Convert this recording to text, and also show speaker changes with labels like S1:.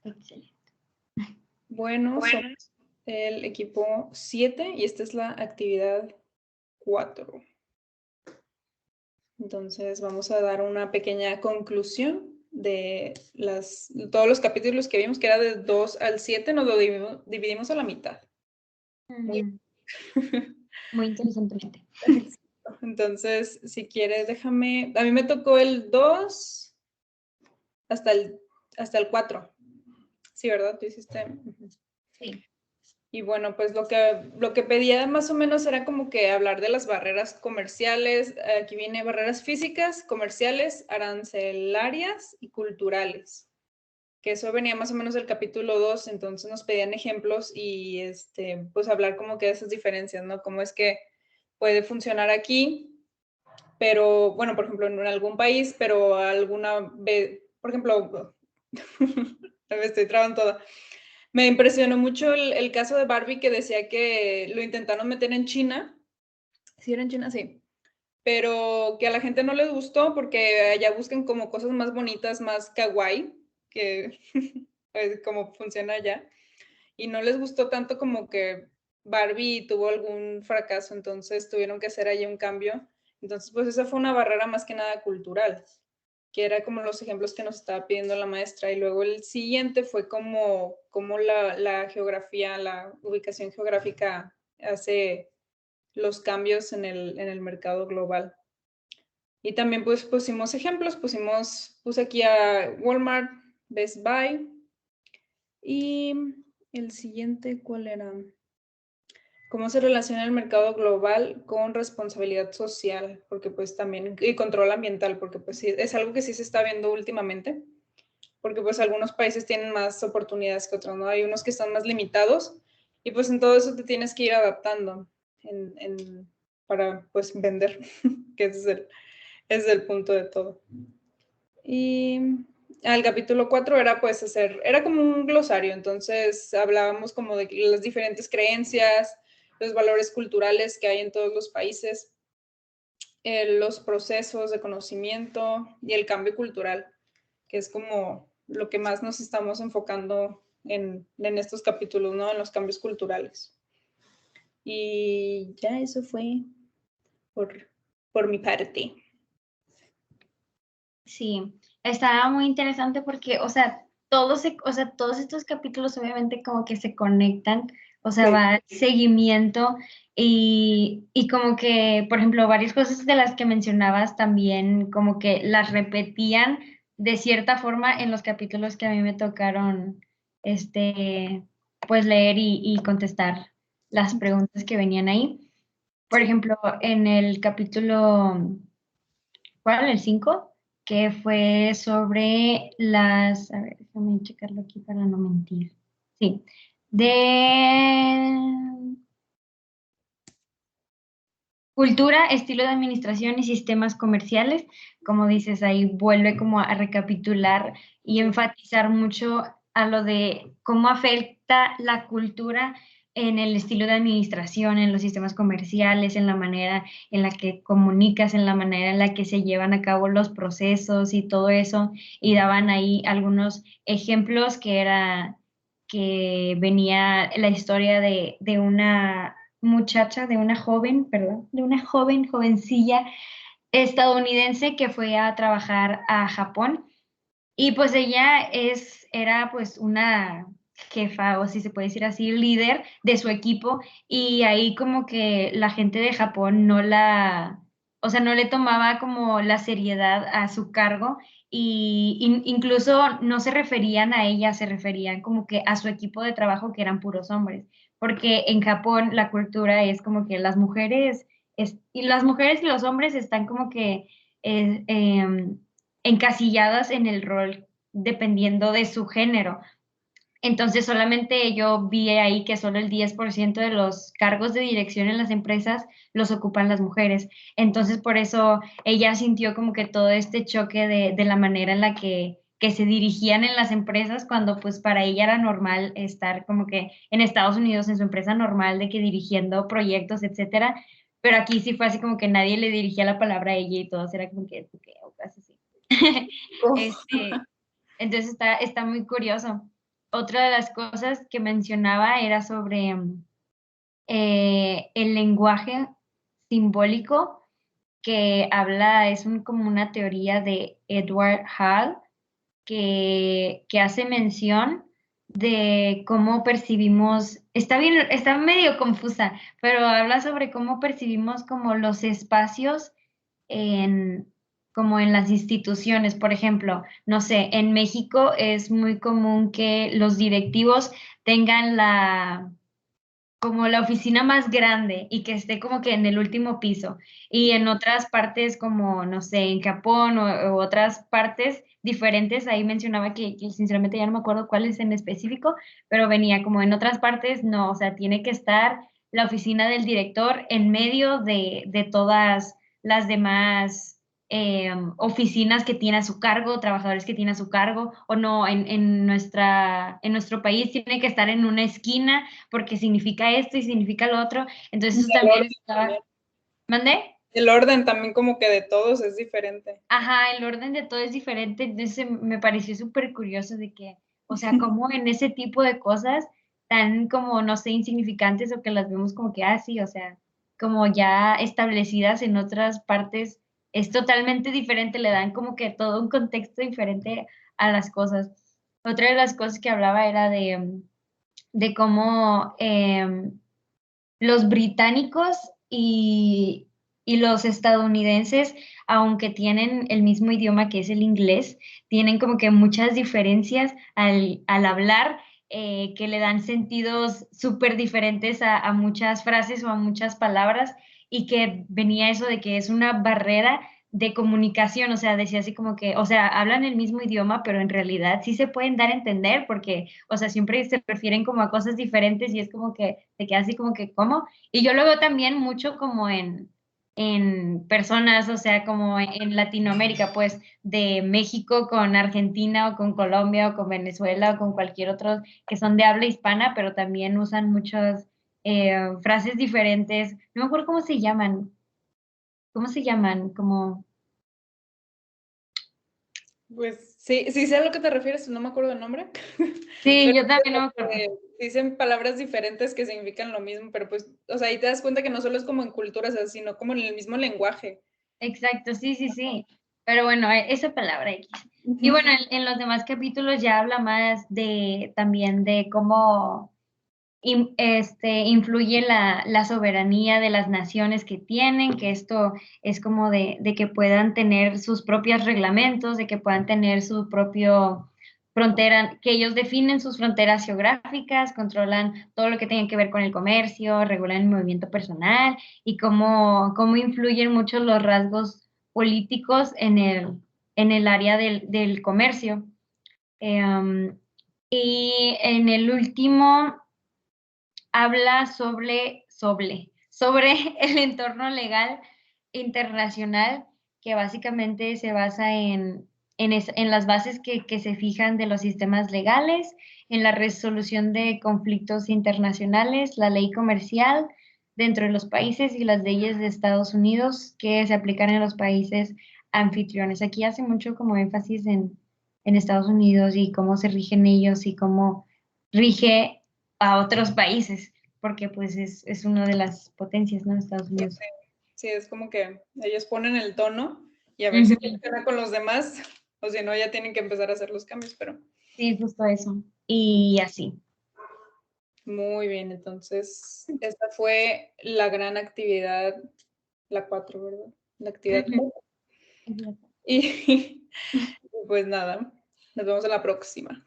S1: Excelente.
S2: Bueno, somos el equipo 7 y esta es la actividad 4. Entonces vamos a dar una pequeña conclusión de todos los capítulos que vimos, que era de 2 al 7, nos lo dividimos a la mitad.
S1: Muy interesantemente.
S2: Entonces, si quieres, déjame, a mí me tocó el 2 hasta el 4. Sí, ¿verdad? Tú hiciste.
S1: Sí.
S2: Y bueno, pues lo que pedía más o menos era como que hablar de las barreras comerciales. Aquí viene barreras físicas, comerciales, arancelarias y culturales. Que eso venía más o menos del capítulo 2, entonces nos pedían ejemplos y pues hablar como que de esas diferencias, ¿no? Cómo es que puede funcionar aquí, pero bueno, por ejemplo, en algún país, pero alguna vez, por ejemplo, me estoy trabando toda. Me impresionó mucho el caso de Barbie que decía que lo intentaron meter en China. ¿Sí era en China? Sí. Pero que a la gente no les gustó porque allá buscan como cosas más bonitas, más kawaii, que es como funciona allá. Y no les gustó tanto como que Barbie tuvo algún fracaso, entonces tuvieron que hacer allí un cambio. Entonces, pues esa fue una barrera más que nada cultural, que era como los ejemplos que nos estaba pidiendo la maestra. Y luego el siguiente fue como la geografía, la ubicación geográfica hace los cambios en el mercado global. Y también pues pusimos ejemplos, puse aquí a Walmart, Best Buy. Y el siguiente, ¿cuál era? ¿Cómo se relaciona el mercado global con responsabilidad social? Porque pues también, y control ambiental, porque pues sí, es algo que sí se está viendo últimamente, porque pues algunos países tienen más oportunidades que otros, ¿no? Hay unos que están más limitados y pues en todo eso te tienes que ir adaptando para pues vender, que ese es el punto de todo. Y al capítulo 4 era pues era como un glosario, entonces hablábamos como de las diferentes creencias, los valores culturales que hay en todos los países, los procesos de conocimiento y el cambio cultural, que es como lo que más nos estamos enfocando en estos capítulos, ¿no? En los cambios culturales. Y ya eso fue por mi parte.
S1: Sí, estaba muy interesante porque, o sea, todos estos capítulos obviamente como que se conectan, o sea,
S2: Sí.
S1: va seguimiento y como que, por ejemplo, varias cosas de las que mencionabas también como que las repetían de cierta forma en los capítulos que a mí me tocaron, pues leer y contestar las preguntas que venían ahí. Por ejemplo, en el capítulo, ¿cuál? ¿El 5? Que fue sobre las, a ver, déjame checarlo aquí para no mentir. Sí, de cultura, estilo de administración y sistemas comerciales. Como dices, ahí vuelve como a recapitular y enfatizar mucho a lo de cómo afecta la cultura en el estilo de administración, en los sistemas comerciales, en la manera en la que comunicas, en la manera en la que se llevan a cabo los procesos y todo eso. Y daban ahí algunos ejemplos que venía la historia de una muchacha, de una joven, perdón, de una jovencilla estadounidense que fue a trabajar a Japón y pues ella era pues una jefa, o si se puede decir así, líder de su equipo y ahí como que la gente de Japón o sea, no le tomaba como la seriedad a su cargo y incluso no se referían a ella, se referían como que a su equipo de trabajo que eran puros hombres, porque en Japón la cultura es como que las mujeres y los hombres están como que eh, em, encasilladas en el rol dependiendo de su género. Entonces, solamente yo vi ahí que solo el 10% de los cargos de dirección en las empresas los ocupan las mujeres. Entonces, por eso ella sintió como que todo este choque de la manera en la que se dirigían en las empresas, cuando pues para ella era normal estar como que en Estados Unidos en su empresa normal de que dirigiendo proyectos, etcétera. Pero aquí sí fue así como que nadie le dirigía la palabra a ella y todo era como que o casi así. Este, entonces está muy curioso. otra de las cosas que mencionaba era sobre el lenguaje simbólico que habla, como una teoría de Edward Hall, que hace mención de cómo percibimos, está bien, está medio confusa, pero habla sobre cómo percibimos como los espacios en, como en las instituciones. Por ejemplo, no sé, en México es muy común que los directivos tengan como la oficina más grande y que esté como que en el último piso. Y en otras partes como, no sé, en Japón o otras partes diferentes, ahí mencionaba que sinceramente ya no me acuerdo cuál es en específico, pero venía como en otras partes, no, o sea, tiene que estar la oficina del director en medio de todas las demás oficinas que tiene a su cargo, trabajadores que tiene a su cargo, o no, en nuestro país tiene que estar en una esquina porque significa esto y significa lo otro. Entonces eso
S2: El
S1: también
S2: orden
S1: estaba.
S2: también.
S1: ¿Mandé?
S2: El orden también como que de todos es diferente.
S1: Ajá, el orden de todo es diferente. Entonces me pareció súper curioso de que, o sea, como en ese tipo de cosas tan como, no sé, insignificantes o que las vemos como que, sí, o sea, como ya establecidas en otras partes, es totalmente diferente, le dan como que todo un contexto diferente a las cosas. Otra de las cosas que hablaba era de cómo los británicos y los estadounidenses, aunque tienen el mismo idioma que es el inglés, tienen como que muchas diferencias al hablar, que le dan sentidos súper diferentes a muchas frases o a muchas palabras, y que venía eso de que es una barrera de comunicación, o sea, decía así como que, o sea, hablan el mismo idioma, pero en realidad sí se pueden dar a entender porque, o sea, siempre se refieren como a cosas diferentes y es como que te queda así como que, ¿cómo? Y yo lo veo también mucho como en personas, o sea, como en Latinoamérica, pues, de México con Argentina o con Colombia o con Venezuela o con cualquier otro que son de habla hispana, pero también usan muchas frases diferentes. No me acuerdo cómo se llaman. ¿Cómo se llaman? Como.
S2: Pues sí, sí sé a lo que te refieres, no me acuerdo el nombre.
S1: Sí,
S2: Pero
S1: yo también no me acuerdo.
S2: dicen palabras diferentes que significan lo mismo, pero pues, o sea, ahí te das cuenta que no solo es como en culturas, sino como en el mismo lenguaje.
S1: Exacto, sí, sí, sí. Pero bueno, esa palabra X. Y
S2: Ujú.
S1: bueno, en los demás capítulos ya habla más de también de cómo influye la soberanía de las naciones que tienen, que esto es como de que puedan tener sus propios reglamentos, de que puedan tener su propio frontera, que ellos definen sus fronteras geográficas, controlan todo lo que tenga que ver con el comercio, regulan el movimiento personal y cómo influyen mucho los rasgos políticos en el área del comercio. Y en el último habla sobre el entorno legal internacional, que básicamente se basa en las bases que se fijan de los sistemas legales, en la resolución de conflictos internacionales, la ley comercial dentro de los países y las leyes de Estados Unidos que se aplican en los países anfitriones. Aquí hace mucho como énfasis en Estados Unidos y cómo se rigen ellos y cómo rige a otros países, porque pues es una de las potencias, ¿no? Estados Unidos.
S2: Sí, es como que ellos ponen el tono y a ver si
S1: Ujú.
S2: funciona con los demás, o si no, ya tienen que empezar a hacer los cambios, pero
S1: Sí, justo eso. Y así.
S2: muy bien, entonces esta fue la gran actividad, la 4, ¿verdad? La actividad
S1: Ujú.
S2: 4. Y pues nada, nos vemos en la próxima.